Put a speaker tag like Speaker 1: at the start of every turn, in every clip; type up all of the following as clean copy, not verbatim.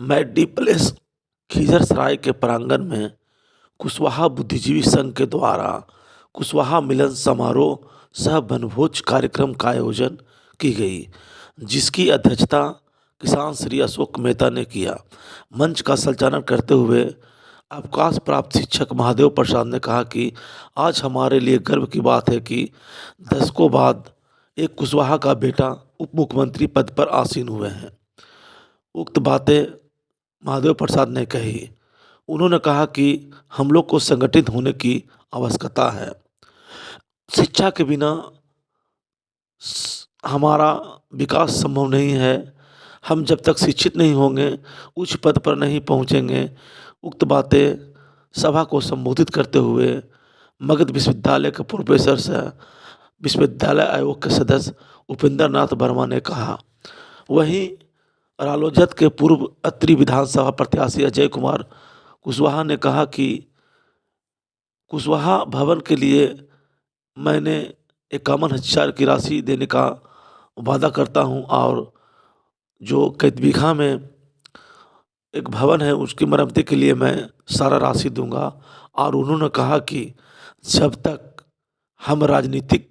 Speaker 1: Maddie place खिज़रसराय के प्रांगण में कुशवाहा बुद्धिजीवी संघ के द्वारा कुशवाहा मिलन समारोह सह वनभोज कार्यक्रम का आयोजन की गई, जिसकी अध्यक्षता किसान श्री अशोक मेहता ने किया। मंच का संचालन करते हुए अवकाश प्राप्त शिक्षक महादेव प्रसाद ने कहा कि आज हमारे लिए गर्व की बात है कि दशकों बाद एक कुशवाहा का बेटा उप मुख्यमंत्री पद पर आसीन हुए हैं। उक्त बातें महादेव प्रसाद ने कही। उन्होंने कहा कि हम लोग को संगठित होने की आवश्यकता है। शिक्षा के बिना हमारा विकास संभव नहीं है। हम जब तक शिक्षित नहीं होंगे, उच्च पद पर नहीं पहुंचेंगे। उक्त बातें सभा को संबोधित करते हुए मगध विश्वविद्यालय के प्रोफेसर सह विश्वविद्यालय आयोग के सदस्य उपेंद्र नाथ वर्मा ने कहा। वहीं रालोजत के पूर्व अत्रि विधानसभा प्रत्याशी अजय कुमार कुशवाहा ने कहा कि कुशवाहा भवन के लिए मैंने 51,000 की राशि देने का वादा करता हूं और जो कैतबिघा में एक भवन है उसकी मरम्मती के लिए मैं सारा राशि दूंगा। और उन्होंने कहा कि जब तक हम राजनीतिक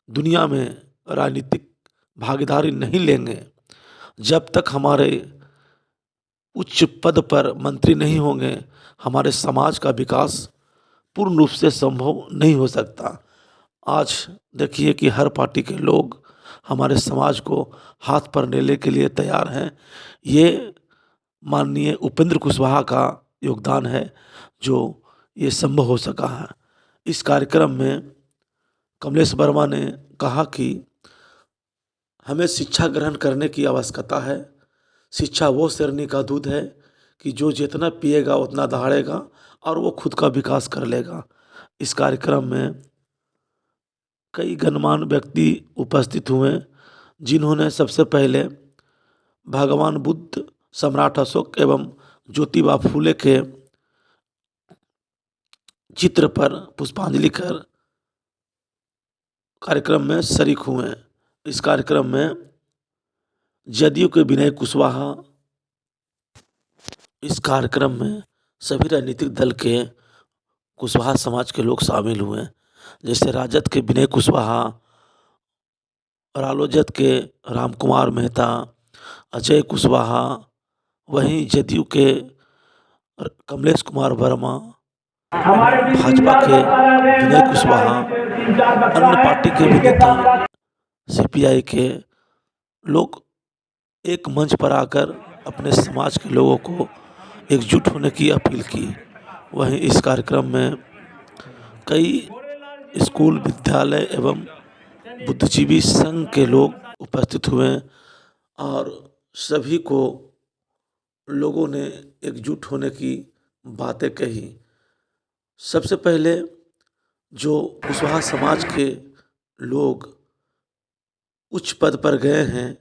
Speaker 1: दुनिया में राजनीतिक भागीदारी नहीं लेंगे, जब तक हमारे उच्च पद पर मंत्री नहीं होंगे, हमारे समाज का विकास पूर्ण रूप से संभव नहीं हो सकता। आज देखिए कि हर पार्टी के लोग हमारे समाज को हाथ पर लेने के लिए तैयार हैं। ये माननीय उपेंद्र कुशवाहा का योगदान है जो ये संभव हो सका है। इस कार्यक्रम में कमलेश वर्मा ने कहा कि हमें शिक्षा ग्रहण करने की आवश्यकता है। शिक्षा वो शेरनी का दूध है कि जो जितना पिएगा उतना दहाड़ेगा और वो खुद का विकास कर लेगा। इस कार्यक्रम में कई गणमान्य व्यक्ति उपस्थित हुए, जिन्होंने सबसे पहले भगवान बुद्ध, सम्राट अशोक एवं ज्योतिबा फूले के चित्र पर पुष्पांजलि कर कार्यक्रम में शरीक हुए। इस कार्यक्रम में जदयू के विनय कुशवाहा, इस कार्यक्रम में सभी राजनीतिक दल के कुशवाहा समाज के लोग शामिल हुए, जैसे राजद के विनय कुशवाहा, रालोजत के रामकुमार मेहता, अजय कुशवाहा, वहीं जदयू के कमलेश कुमार वर्मा, भाजपा के विनय कुशवाहा, अन्य पार्टी के भी नेता, सीपीआई के लोग एक मंच पर आकर अपने समाज के लोगों को एकजुट होने की अपील की। वहीं इस कार्यक्रम में कई स्कूल, विद्यालय एवं बुद्धिजीवी संघ के लोग उपस्थित हुए और सभी को लोगों ने एकजुट होने की बातें कही। सबसे पहले जो कुशवाहा समाज के लोग उच्च पद पर गए हैं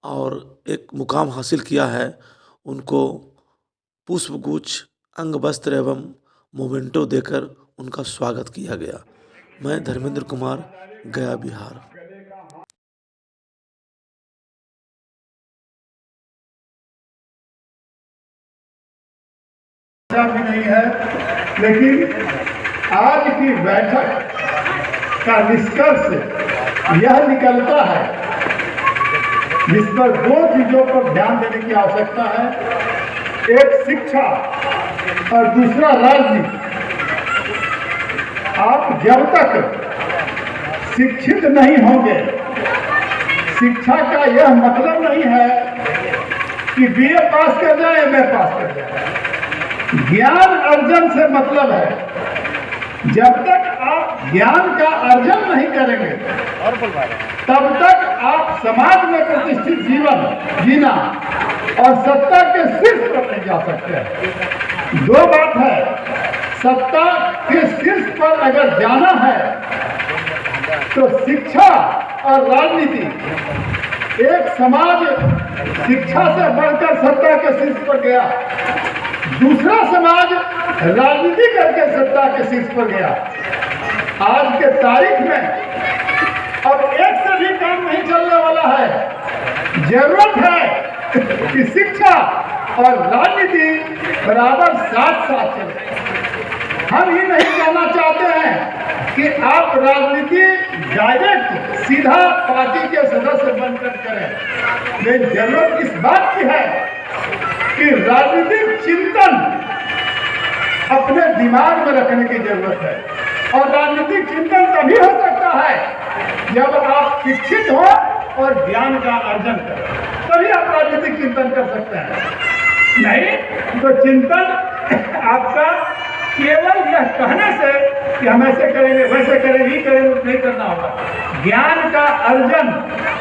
Speaker 1: और एक मुकाम हासिल किया है, उनको पुष्पगुच्छ, अंग वस्त्र एवं मोमेंटो देकर उनका स्वागत किया गया। मैं धर्मेंद्र कुमार, गया, बिहार।
Speaker 2: भी नहीं है, लेकिन आज की बैठक का निष्कर्ष यह निकलता है, जिस पर दो चीजों पर ध्यान देने की आवश्यकता है। एक शिक्षा और दूसरा राजनीति। आप जब तक शिक्षित नहीं होंगे, शिक्षा का यह मतलब नहीं है कि बीए पास कर जाए, एमए पास कर जाए। ज्ञान अर्जन से मतलब है, जब तक आप ज्ञान का अर्जन नहीं करेंगे तब तक आप समाज में प्रतिष्ठित जीवन जीना और सत्ता के शीर्ष पर नहीं जा सकते। दो बात है, सत्ता के शीर्ष पर अगर जाना है तो शिक्षा और राजनीति, एक समाज शिक्षा से बढ़कर सत्ता के शीर्ष पर गया, दूसरा समाज राजनीति करके सत्ता के शीर्ष पर गया। आज के तारीख में अब एक से भी काम नहीं चलने वाला है। जरूरत है कि शिक्षा और राजनीति बराबर साथ साथ चले। हम ये नहीं कहना चाहते हैं कि आप राजनीति डायरेक्ट सीधा पार्टी के सदस्य बनकर करें, लेकिन जरूरत इस बात की है कि राजनीतिक चिंतन अपने दिमाग में रखने की जरूरत है। और राजनीतिक चिंतन तभी हो सकता है जब आप शिक्षित हो और ज्ञान का अर्जन करें, तभी आप राजनीतिक चिंतन कर सकते हैं। नहीं तो चिंतन आपका केवल यह कहने से कि हम ऐसे करेंगे वैसे करेंगे ये करेंगे नहीं करना होगा। ज्ञान का अर्जन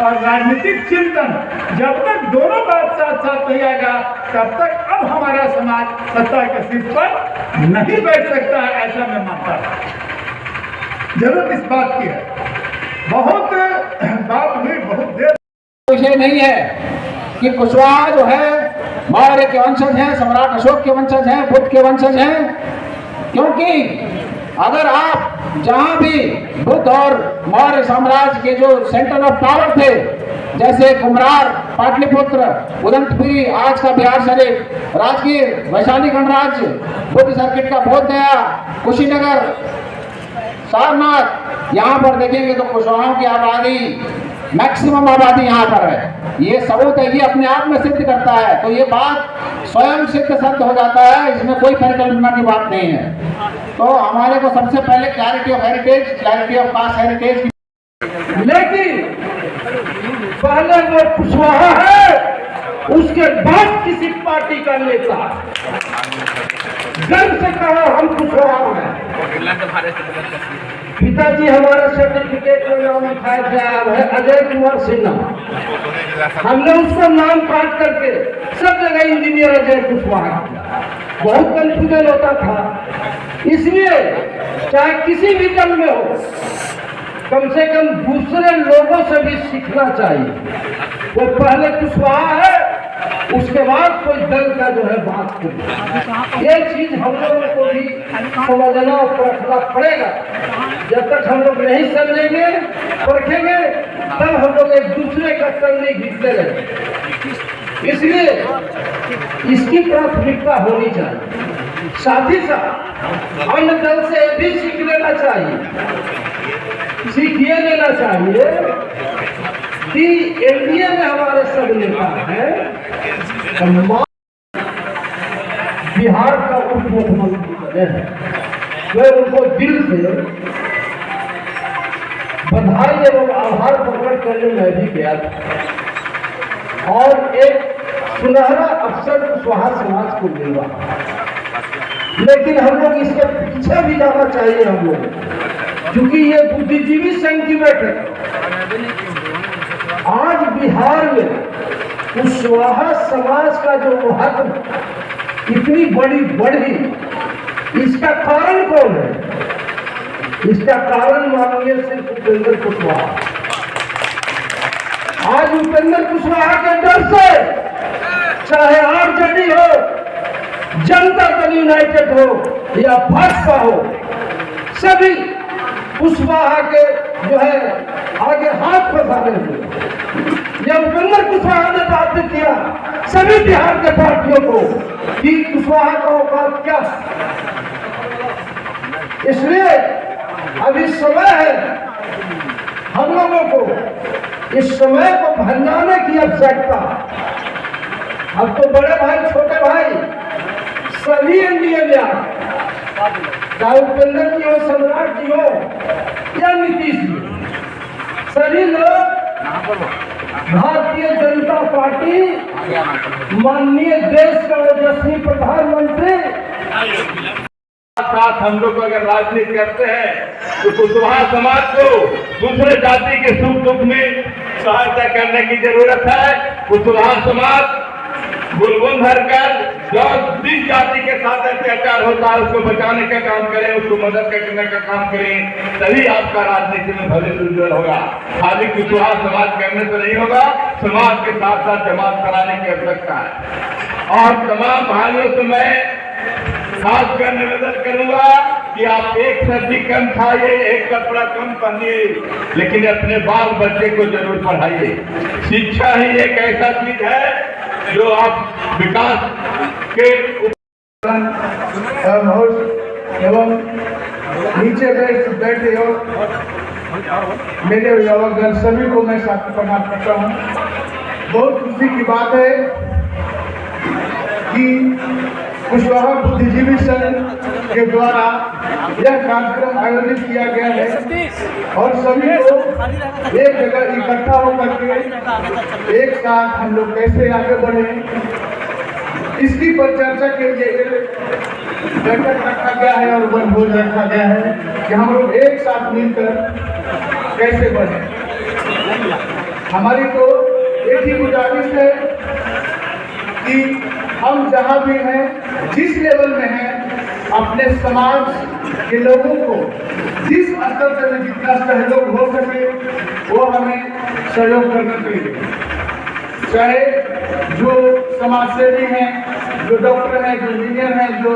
Speaker 2: और राजनीतिक चिंतन जब तक दोनों बात साथ साथ नहीं आएगा तब तक अब हमारा समाज सत्ता के शीर्ष पर नहीं बैठ सकता है, ऐसा मैं मानता हूँ। जरूरत इस बात की है। बहुत बात हुई, बहुत देर
Speaker 3: विषय नहीं है कि कुशवाहा जो है मौर्य के वंशज हैं, सम्राट अशोक के वंशज हैं, बुद्ध के वंशज हैं। क्योंकि अगर आप जहां भी बुद्ध और मौर्य साम्राज्य के जो सेंटर ऑफ पावर थे, जैसे कुम्हरार, पाटलिपुत्र, उदंतपुरी, आज का बिहार शरीफ, राजगीर, वैशाली गणराज्य, बुद्ध सर्किट का बोधगया, कुशीनगर, सारनाथ, यहाँ पर देखेंगे तो कुशवाहाओं की आबादी, मैक्सिमम आबादी यहाँ पर है। ये सबूत है, ये अपने आप में सिद्ध करता है। तो ये बात स्वयं सिद्ध हो जाता है, इसमें कोई परिकल्पना की बात नहीं है। तो हमारे को सबसे पहले clarity of heritage, clarity of caste heritage,
Speaker 2: लेकिन पहले वो कुशवाहा है, उसके बाद किसी पार्टी का नेता। गर्व से कहो हम कुशवाहा हैं। पिताजी हमारा सर्टिफिकेट में नाम लिखाया गया है अजय कुमार सिन्हा। हमने उसका नाम काट करके सब जगह इंजीनियर अजय कुशवाहा किया। बहुत कंफ्यूजन होता था। इसलिए चाहे किसी भी दल में हो, कम से कम दूसरे लोगों से भी सीखना चाहिए। वो पहले कुशवाहा है, उसके बाद कोई दल का जो है बात करें। ये चीज हम लोगों को भी समझना और परखना पड़ेगा। जब तक हम लोग नहीं समझेंगे, परखेंगे, तब हम लोग एक दूसरे का करने घिसते रहेंगे। इसलिए इसकी प्राथमिकता होनी चाहिए। साथ ही साथ अन्य दल से भी सीख लेना चाहिए, सीख ये लेना चाहिए कि एनडीए में हमारे सब नेता हैं, बिहार का उप मुख्यमंत्री बने हैं। मैं उनको दिल से बधाई एवं आभार प्रकट करने में भी गया था और एक सुनहरा अवसर कुशवाहा समाज को मिल रहा। लेकिन हम लोग इसके पीछे भी जाना चाहिए। हम लोग क्योंकि ये बुद्धिजीवी संघ की बैठक आज बिहार में कुशवाहा समाज का जो महत्व इतनी बड़ी बढ़ी, इसका कारण कौन है? इसका कारण माननीय श्री उपेंद्र कुशवाहा। आज उपेंद्र कुशवाहा के डर से चाहे आरजेडी हो, जनता दल यूनाइटेड हो या भाजपा हो, सभी कुशवाहा के जो है आगे हाथ फंसाने हुए। जब उपेंद्र कुशवाहा ने बात किया सभी बिहार के पार्टियों को कि कुशवाहा का औकात क्या, इसलिए अभी समय है हम लोगों को इस समय को भंडाने की आवश्यकता। अब तो बड़े भाई छोटे भाई सभी एनडीए में आ, चाहे उपेंद्र जी हो, सम्राट जी हो या नीतीश जी, सभी लोग भारतीय जनता पार्टी, माननीय देश का यशस्वी प्रधानमंत्री साथ हम लोग अगर राजनीति करते हैं तो कुशवाहा समाज को दूसरे जाति के सुख दुख में सहायता करने की जरूरत है। कुशवाहा समाज बुलबुल कर जो जिस जाति के साथ अत्याचार होता है उसको बचाने का काम करें, उसको मदद करने का काम करें, तभी आपका राजनीति में भविष्य उज्जवल होगा। खाली कुशवाहा समाज करने से नहीं होगा, समाज के साथ साथ जमात कराने की आवश्यकता है। और तमाम भाइयों से मैं खास कर निवेदन करूंगा कि आप एक सब्जी कम खाइए, एक कपड़ा कम पहनिए, लेकिन अपने बाल बच्चे को जरूर पढ़ाइए। शिक्षा ही एक ऐसा चीज है जो आप विकास के एवं नीचे बैठे और मेरे अभिभावकगण सभी को मैं साथ प्रणाम करता हूँ। बहुत खुशी की बात है कि कुशवाहा बुद्धिजीवी संघ के द्वारा यह कार्यक्रम आयोजित किया गया है और सभी को एक जगह इकट्ठा होकर के एक साथ हम लोग कैसे आगे बढ़े इसकी पर चर्चा के लिए बैठक रखा गया है और वनभोज रखा गया है कि हम लोग एक साथ मिलकर कैसे बढ़े। हमारी तो एक ही गुजारिश है कि हम जहाँ भी हैं, जिस लेवल में हैं, अपने समाज के लोगों को जिस स्तर से जितना सहयोग हो सके वो हमें सहयोग करना चाहिए। चाहे जो समाजसेवी हैं, जो डॉक्टर हैं, जो इंजीनियर हैं, जो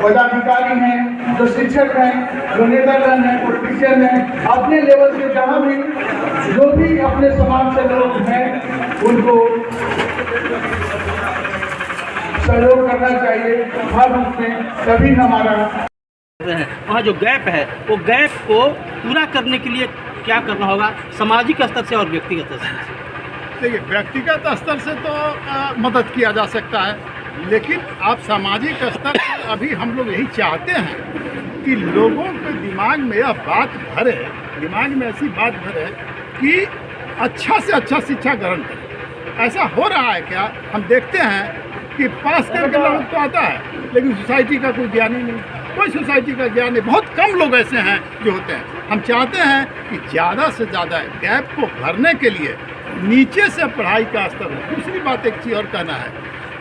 Speaker 2: पदाधिकारी हैं, जो शिक्षक हैं, जो नेतागण हैं, पॉलिटिशियन हैं, अपने लेवल से जहाँ भी जो भी अपने समाज से लोग हैं उनको सहयोग करना चाहिए हर रूप में। तभी हमारा
Speaker 4: वहाँ जो गैप है वो गैप को पूरा करने के लिए क्या करना होगा सामाजिक स्तर से और व्यक्तिगत स्तर से?
Speaker 5: देखिए, व्यक्तिगत स्तर से तो मदद किया जा सकता है, लेकिन आप सामाजिक स्तर पर अभी हम लोग यही चाहते हैं कि लोगों के दिमाग में यह बात भरे, दिमाग में ऐसी बात भरे कि अच्छा से अच्छा शिक्षा ग्रहण करें। ऐसा हो रहा है क्या? हम देखते हैं कि पास करके लोग तो आता है लेकिन सोसाइटी का कोई ज्ञान ही नहीं, कोई सोसाइटी का ज्ञान नहीं। बहुत कम लोग ऐसे हैं जो होते हैं। हम चाहते हैं कि ज़्यादा से ज़्यादा गैप को भरने के लिए नीचे से पढ़ाई का स्तर है। दूसरी बात एक चीज़ और कहना है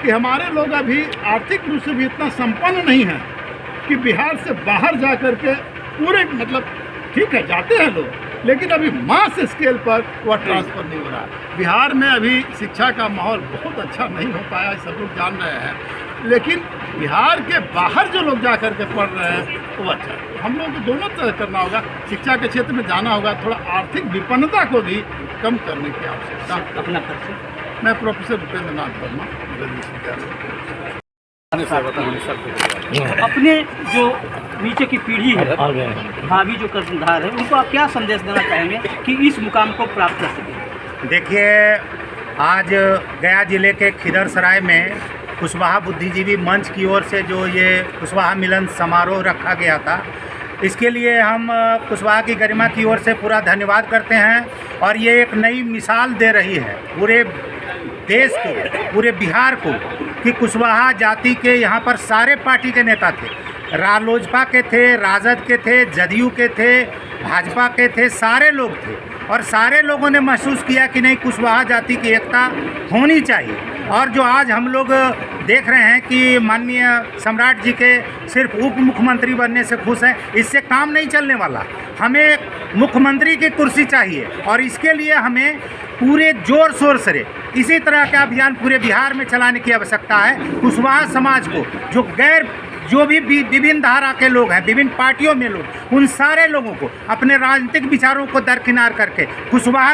Speaker 5: कि हमारे लोग अभी आर्थिक रूप से भी इतना संपन्न नहीं हैं कि बिहार से बाहर जा कर के पूरे मतलब ठीक है जाते हैं लोग, लेकिन अभी मास स्केल पर वह ट्रांसफ़र नहीं हो रहा है। बिहार में अभी शिक्षा का माहौल बहुत अच्छा नहीं हो पाया, सब लोग जान रहे हैं, लेकिन बिहार के बाहर जो लोग जा कर के पढ़ रहे हैं वो अच्छा है। हम लोग को दोनों तरह करना होगा, शिक्षा के क्षेत्र में जाना होगा, थोड़ा आर्थिक विपन्नता को भी कम करने की आवश्यकता।
Speaker 4: अपना परिचय?
Speaker 5: मैं प्रोफेसर भूपेंद्र नाथ वर्मा, दिल्ली विश्वविद्यालय।
Speaker 4: अपने जो नीचे की पीढ़ी है, भावी जो कर्णधार है, उनको आप क्या संदेश देना चाहेंगे कि इस मुकाम को प्राप्त कर सकें?
Speaker 6: देखिए, आज गया जिले के खिदरसराय में कुशवाहा बुद्धिजीवी मंच की ओर से जो ये कुशवाहा मिलन समारोह रखा गया था, इसके लिए हम कुशवाहा की गरिमा की ओर से पूरा धन्यवाद करते हैं। और ये एक नई मिसाल दे रही है पूरे देश को, पूरे बिहार को, कि कुशवाहा जाति के यहाँ पर सारे पार्टी के नेता थे, रालोजपा के थे, राजद के थे, जदयू के थे, भाजपा के थे, सारे लोग थे। और सारे लोगों ने महसूस किया कि नहीं, कुशवाहा जाति की एकता होनी चाहिए। और जो आज हम लोग देख रहे हैं कि माननीय सम्राट जी के सिर्फ उप मुख्यमंत्री बनने से खुश हैं, इससे काम नहीं चलने वाला। हमें मुख्यमंत्री की कुर्सी चाहिए और इसके लिए हमें पूरे जोर शोर से इसी तरह का अभियान पूरे बिहार में चलाने की आवश्यकता है। कुशवाहा समाज को, जो भी विभिन्न धारा के लोग हैं, विभिन्न पार्टियों में लोग, उन सारे लोगों को अपने राजनीतिक विचारों को दरकिनार करके कुशवाहा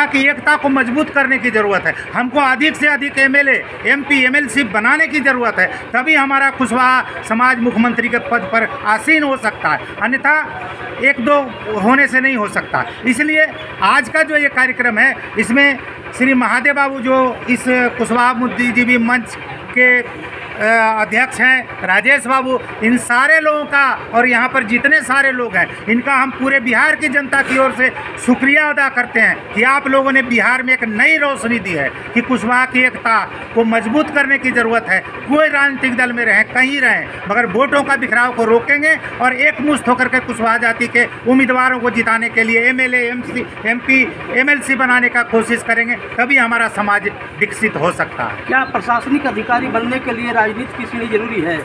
Speaker 6: की एकता को मजबूत करने की ज़रूरत है। हमको अधिक से अधिक एमएलए, एमपी, एमएलसी बनाने की ज़रूरत है, तभी हमारा कुशवाहा समाज मुख्यमंत्री के पद पर आसीन हो सकता है, अन्यथा एक दो होने से नहीं हो सकता। इसलिए आज का जो ये कार्यक्रम है, इसमें श्री महादेव बाबू जो इस कुशवाहा बुद्धिजीवी मंच के अध्यक्ष हैं, राजेश बाबू, इन सारे लोगों का और यहाँ पर जितने सारे लोग हैं, इनका हम पूरे बिहार की जनता की ओर से शुक्रिया अदा करते हैं कि आप लोगों ने बिहार में एक नई रोशनी दी है कि कुशवाहा की एकता को मजबूत करने की ज़रूरत है। कोई राजनीतिक दल में रहें, कहीं रहें, मगर वोटों का बिखराव को रोकेंगे और एकमुश्त होकर के कुशवाहा जाति के उम्मीदवारों को जिताने के लिए एमएलए, एमपी, एमएलसी बनाने का कोशिश करेंगे, तभी हमारा समाज विकसित हो सकता है।
Speaker 4: क्या प्रशासनिक अधिकारी बनने के लिए राजनीति की सीढ़ी जरूरी है?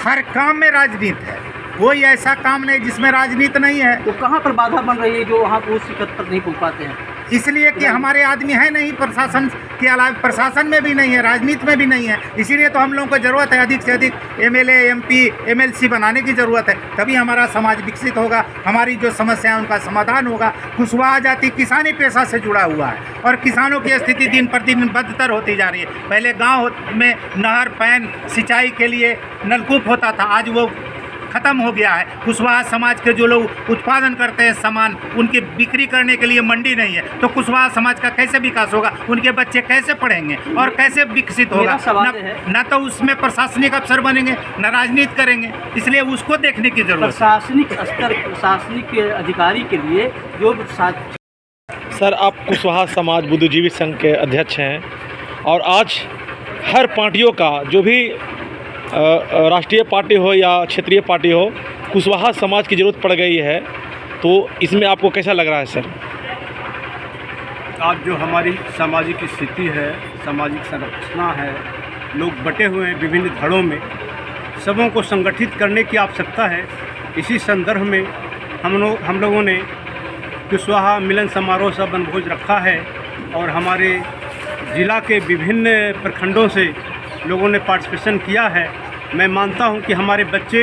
Speaker 6: हर काम में राजनीति है, कोई ऐसा काम नहीं जिसमें राजनीति नहीं है।
Speaker 4: तो कहाँ पर बाधा बन रही है जो वहाँ उस शिखर पर नहीं पहुँच पाते हैं?
Speaker 6: इसलिए कि हमारे आदमी है नहीं प्रशासन के अलावा, प्रशासन में भी नहीं है, राजनीति में भी नहीं है। इसीलिए तो हम लोगों को ज़रूरत है अधिक से अधिक MLA MP MLC बनाने की ज़रूरत है, तभी हमारा समाज विकसित होगा, हमारी जो समस्या है उनका समाधान होगा। कुशवाहा जाति किसानी पेशा से जुड़ा हुआ है और किसानों की स्थिति दिन प्रतिदिन बदतर होती जा रही है। पहले गाँव में नहर पैन सिंचाई के लिए नलकूप होता था, आज वो ख़त्म हो गया है। कुशवाहा समाज के जो लोग उत्पादन करते हैं सामान, उनकी बिक्री करने के लिए मंडी नहीं है, तो कुशवाहा समाज का कैसे विकास होगा, उनके बच्चे कैसे पढ़ेंगे और कैसे विकसित होगा? न तो उसमें प्रशासनिक अफसर बनेंगे, न राजनीति करेंगे, इसलिए उसको देखने की जरूरत है।
Speaker 4: प्रशासनिक स्तर, प्रशासनिक अधिकारी के लिए जो
Speaker 1: सर, आप कुशवाहा समाज बुद्धिजीवी संघ के अध्यक्ष हैं और आज हर पार्टियों का, जो भी राष्ट्रीय पार्टी हो या क्षेत्रीय पार्टी हो, कुशवाहा समाज की ज़रूरत पड़ गई है, तो इसमें आपको कैसा लग रहा है सर?
Speaker 7: आज जो हमारी सामाजिक स्थिति है, सामाजिक संरचना है, लोग बटे हुए हैं विभिन्न धड़ों में, सबों को संगठित करने की आवश्यकता है। इसी संदर्भ में हम लोगों ने कुशवाहा मिलन समारोह सा वनभोज रखा है और हमारे ज़िला के विभिन्न प्रखंडों से लोगों ने पार्टिसिपेशन किया है। मैं मानता हूं कि हमारे बच्चे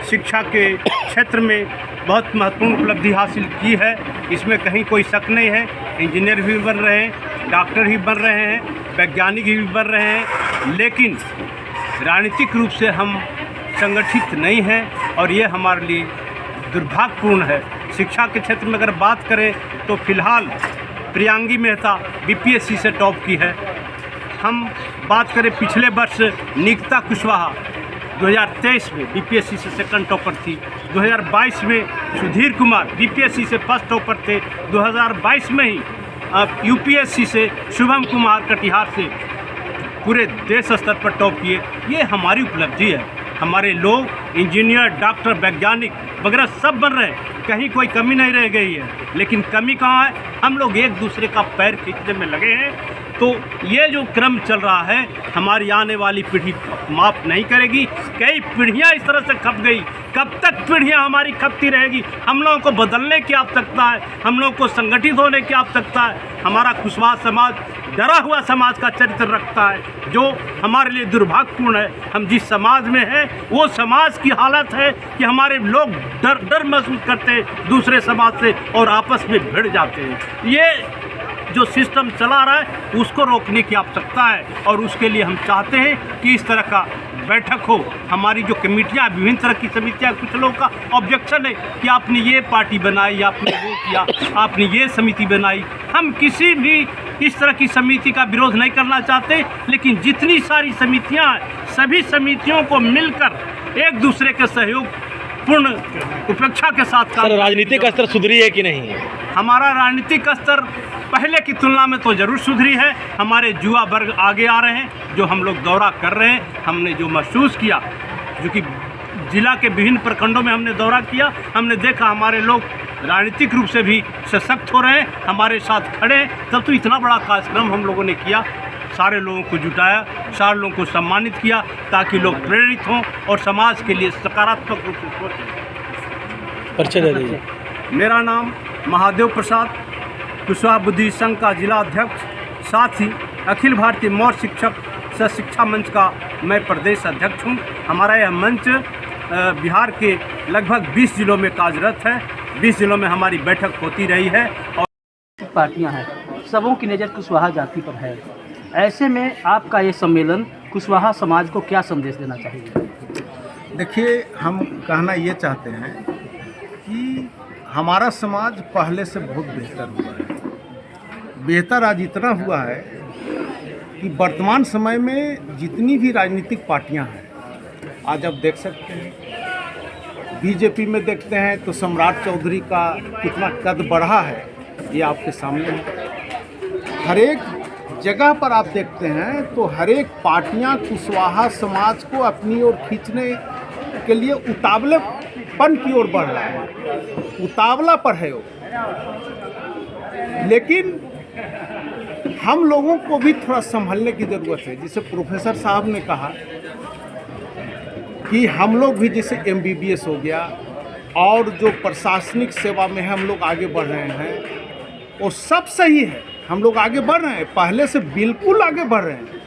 Speaker 7: शिक्षा के क्षेत्र में बहुत महत्वपूर्ण उपलब्धि हासिल की है, इसमें कहीं कोई शक नहीं है। इंजीनियर भी बन रहे हैं, डॉक्टर भी बन रहे हैं, वैज्ञानिक भी बन रहे हैं, लेकिन राजनीतिक रूप से हम संगठित नहीं हैं और ये हमारे लिए दुर्भाग्यपूर्ण है। शिक्षा के क्षेत्र में अगर बात करें तो फ़िलहाल प्रियांगी मेहता BPSC से टॉप की है। हम बात करें पिछले वर्ष निकिता कुशवाहा 2023 में BPSC से सेकंड टॉपर थी। 2022 में सुधीर कुमार BPSC से फर्स्ट टॉपर थे। 2022 में ही UPSC से शुभम कुमार कटिहार से पूरे देश स्तर पर टॉप किए। ये हमारी उपलब्धि है। हमारे लोग इंजीनियर, डॉक्टर, वैज्ञानिक वगैरह सब बन रहे हैं, कहीं कोई कमी नहीं रह गई है। लेकिन कमी कहाँ है? हम लोग एक दूसरे का पैर खींचने में लगे हैं। तो ये जो क्रम चल रहा है, हमारी आने वाली पीढ़ी माफ़ नहीं करेगी। कई पीढ़ियाँ इस तरह से खप गई, कब तक पीढ़ियाँ हमारी खपती रहेगी? हम लोगों को बदलने की आवश्यकता है, हम लोगों को संगठित होने की आवश्यकता है। हमारा कुशवाहा समाज डरा हुआ समाज का चरित्र रखता है, जो हमारे लिए दुर्भाग्यपूर्ण है। हम जिस समाज में हैं वो समाज की हालत है कि हमारे लोग डर महसूस करते हैं दूसरे समाज से और आपस में भिड़ जाते हैं। ये जो सिस्टम चला रहा है उसको रोकने की आवश्यकता है और उसके लिए हम चाहते हैं कि इस तरह का बैठक हो। हमारी जो कमेटियाँ, विभिन्न तरह की समितियाँ, कुछ लोगों का ऑब्जेक्शन है कि आपने ये पार्टी बनाई, आपने वो किया, आपने ये समिति बनाई। हम किसी भी इस तरह की समिति का विरोध नहीं करना चाहते, लेकिन जितनी सारी समितियाँ हैं, सभी समितियों को मिलकर एक दूसरे के सहयोग पूर्ण उपेक्षा के साथ
Speaker 1: सर, राजनीतिक स्तर सुधरी है कि नहीं?
Speaker 7: हमारा राजनीतिक स्तर पहले की तुलना में तो ज़रूर सुधरी है। हमारे युवा वर्ग आगे आ रहे हैं। जो हम लोग दौरा कर रहे हैं, हमने जो महसूस किया, जो कि जिला के विभिन्न प्रखंडों में हमने दौरा किया, हमने देखा हमारे लोग राजनीतिक रूप से भी सशक्त हो रहे हैं, हमारे साथ खड़े हैं। तब तो इतना बड़ा कार्यक्रम हम लोगों ने किया, सारे लोगों को जुटाया, सारे लोगों को सम्मानित किया ताकि लोग प्रेरित हों और समाज के लिए सकारात्मक रूप से सोचें।
Speaker 1: परिचय दे दीजिए।
Speaker 7: मेरा नाम महादेव प्रसाद, कुशवाहा बुद्धिजीवी संघ का जिला अध्यक्ष, साथ ही अखिल भारतीय मौर्य शिक्षक सह शिक्षा मंच का मैं प्रदेश अध्यक्ष हूँ। हमारा यह मंच बिहार के लगभग 20 जिलों में कार्यरत है। 20 जिलों में हमारी बैठक होती रही है और
Speaker 4: पार्टियां हैं, सबों की नज़र कुशवाहा जाति पर है। ऐसे में आपका ये सम्मेलन कुशवाहा समाज को क्या संदेश देना चाहिए?
Speaker 5: देखिए, हम कहना ये चाहते हैं कि हमारा समाज पहले से बहुत बेहतर हुआ है। बेहतर आज इतना हुआ है कि वर्तमान समय में जितनी भी राजनीतिक पार्टियां हैं, आज आप देख सकते हैं बीजेपी में देखते हैं तो सम्राट चौधरी का कितना कद बढ़ा है, ये आपके सामने है। हर एक जगह पर आप देखते हैं तो हर एक पार्टियां कुशवाहा समाज को अपनी ओर खींचने के लिए उतावलेपन की ओर बढ़ रहा है, उतावला पर है वो। लेकिन हम लोगों को भी थोड़ा संभलने की ज़रूरत है। जैसे प्रोफेसर साहब ने कहा कि हम लोग भी जैसे MBBS हो गया और जो प्रशासनिक सेवा में हम लोग आगे बढ़ रहे हैं, वो सब सही है, हम लोग आगे बढ़ रहे हैं, पहले से बिल्कुल आगे बढ़ रहे हैं।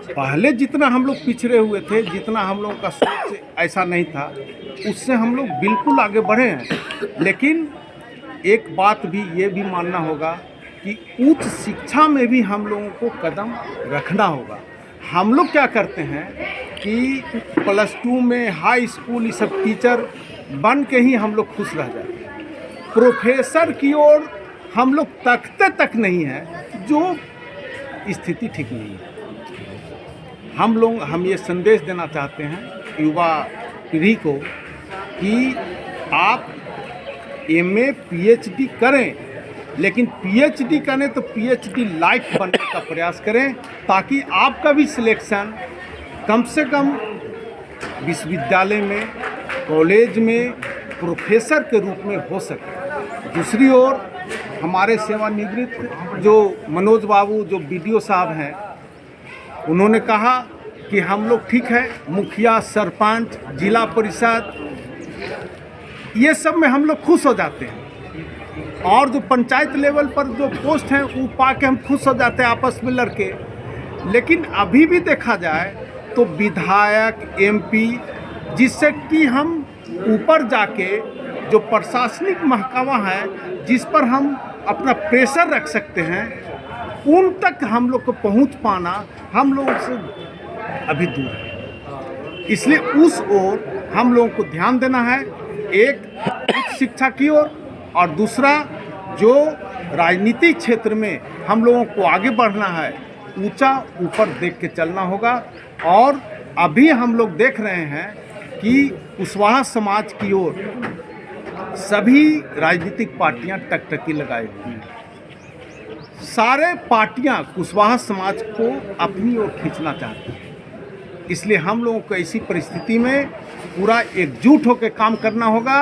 Speaker 5: पहले जितना हम लोग पिछड़े हुए थे, जितना हम लोगों का सोच ऐसा नहीं था, उससे हम लोग बिल्कुल आगे बढ़े हैं। लेकिन एक बात भी ये भी मानना होगा कि उच्च शिक्षा में भी हम लोगों को कदम रखना होगा। हम लोग क्या करते हैं कि +2 में हाई स्कूल ये सब टीचर बन के ही हम लोग खुश रह जाते हैं। प्रोफेसर की ओर हम लोग तकते तक नहीं है, जो स्थिति ठीक नहीं है। हम ये संदेश देना चाहते हैं युवा पीढ़ी को कि आप MA PhD करें, लेकिन PhD करें तो PhD लाइक बनने का प्रयास करें, ताकि आपका भी सिलेक्शन कम से कम विश्वविद्यालय में, कॉलेज में प्रोफेसर के रूप में हो सके। दूसरी ओर हमारे सेवानिवृत्त जो मनोज बाबू जो BDO साहब हैं, उन्होंने कहा कि हम लोग ठीक है, मुखिया, सरपंच, जिला परिषद, ये सब में हम लोग खुश हो जाते हैं, और जो पंचायत लेवल पर जो पोस्ट हैं वो पा के हम खुश हो जाते हैं आपस में लड़के। लेकिन अभी भी देखा जाए तो विधायक, MP, जिससे कि हम ऊपर जाके जो प्रशासनिक महकमा है जिस पर हम अपना प्रेशर रख सकते हैं, उन तक हम लोग को पहुंच पाना हम लोगों से अभी दूर है। इसलिए उस ओर हम लोगों को ध्यान देना है, एक उच्च शिक्षा की ओर, और दूसरा जो राजनीतिक क्षेत्र में हम लोगों को आगे बढ़ना है, ऊंचा ऊपर देख के चलना होगा। और अभी हम लोग देख रहे हैं कि कुशवाहा समाज की ओर सभी राजनीतिक पार्टियां टकटकी लगाई हुई हैं। सारे पार्टियां कुशवाहा समाज को अपनी ओर खींचना चाहती हैं। इसलिए हम लोगों को ऐसी परिस्थिति में पूरा एकजुट होकर काम करना होगा,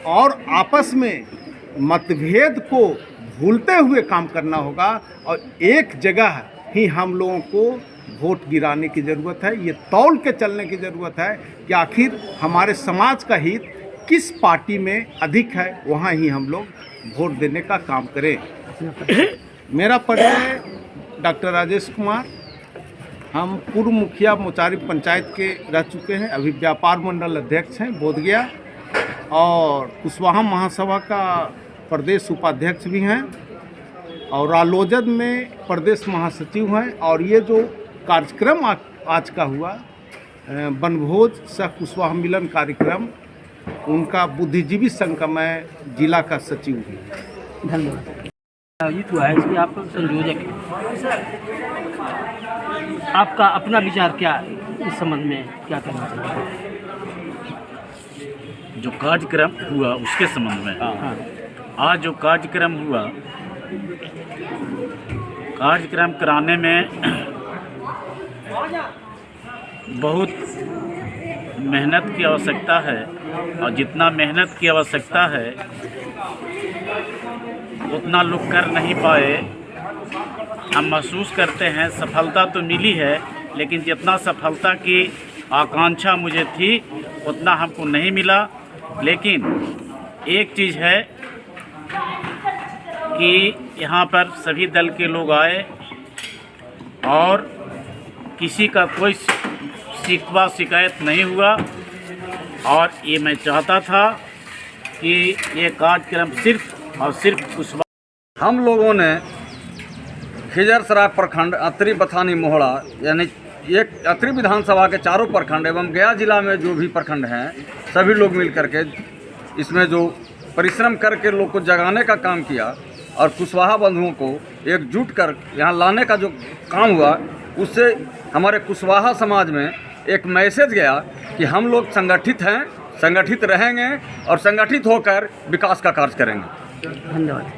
Speaker 5: और आपस में मतभेद को भूलते हुए काम करना होगा, और एक जगह ही हम लोगों को वोट गिराने की ज़रूरत है। ये तौल के चलने की ज़रूरत है कि आखिर हमारे समाज का हित किस पार्टी में अधिक है, वहाँ ही हम लोग वोट देने का काम करें। मेरा परिचय डॉक्टर राजेश कुमार, हम पूर्व मुखिया मोचारी पंचायत के रह चुके हैं, अभी व्यापार मंडल अध्यक्ष हैं बोधगया, और कुशवाहा महासभा का प्रदेश उपाध्यक्ष भी हैं, और रालोजद में प्रदेश महासचिव हैं। और ये जो कार्यक्रम आज का हुआ वनभोज सह कुशवाहा मिलन कार्यक्रम, उनका बुद्धिजीवी संघ का मैं जिला का सचिव हूँ।
Speaker 4: धन्यवाद। आयोजित हुआ है, इसमें आप संयोजक हैं। आपका अपना विचार क्या इस संबंध में, क्या कहना चाहिए?
Speaker 8: जो कार्यक्रम हुआ उसके संबंध में, आज जो कार्यक्रम हुआ, कार्यक्रम कराने में बहुत मेहनत की आवश्यकता है, और जितना मेहनत की आवश्यकता है उतना लोग कर नहीं पाए। हम महसूस करते हैं सफलता तो मिली है, लेकिन जितना सफलता की आकांक्षा मुझे थी उतना हमको नहीं मिला। लेकिन एक चीज़ है कि यहाँ पर सभी दल के लोग आए, और किसी का कोई शिकवा शिकायत नहीं हुआ। और ये मैं चाहता था कि ये कार्यक्रम सिर्फ और सिर्फ कुशवाहा।
Speaker 9: हम लोगों ने खिजरसराय प्रखंड, अतरी, बथानी, मोहड़ा, यानी एक अतरी विधानसभा के चारों प्रखंड एवं गया जिला में जो भी प्रखंड हैं, सभी लोग मिल करके इसमें जो परिश्रम करके लोग को जगाने का काम किया, और कुशवाहा बंधुओं को एकजुट कर यहाँ लाने का जो काम हुआ, उससे हमारे कुशवाहा समाज में एक मैसेज गया कि हम लोग संगठित हैं, संगठित रहेंगे और संगठित होकर विकास का कार्य करेंगे।
Speaker 4: धन्यवाद।